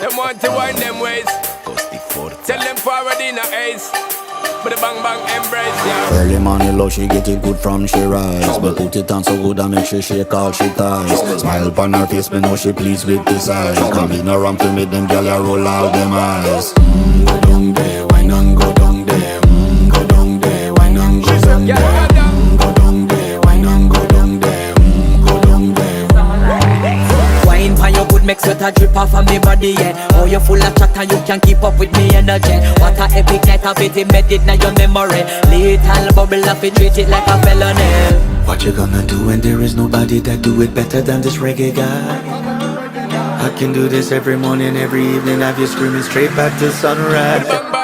Them want to wind them ways. Tell them forward in a ace. But the bang bang embrace, yeah. Early morning love, she get it good from she rise. But put it on so good and make she all she ties. Smile upon her face, me know she pleased with this eyes. Come in around to make them gyal a roll out them eyes. Go down there, why not go down there? Go down there, why not go down there? Go down there, why not go down there? Go down there. Wine pan your good, make sweat a drip off of me body, yeah. Oh, you full of chatter, you can't keep up with me energy. What a epic night of it, embedded now your memory. Little bubble of it, treat it like a felony. What you gonna do when there is nobody that do it better than this reggae guy? I can do this every morning, every evening, have you screaming straight back to sunrise.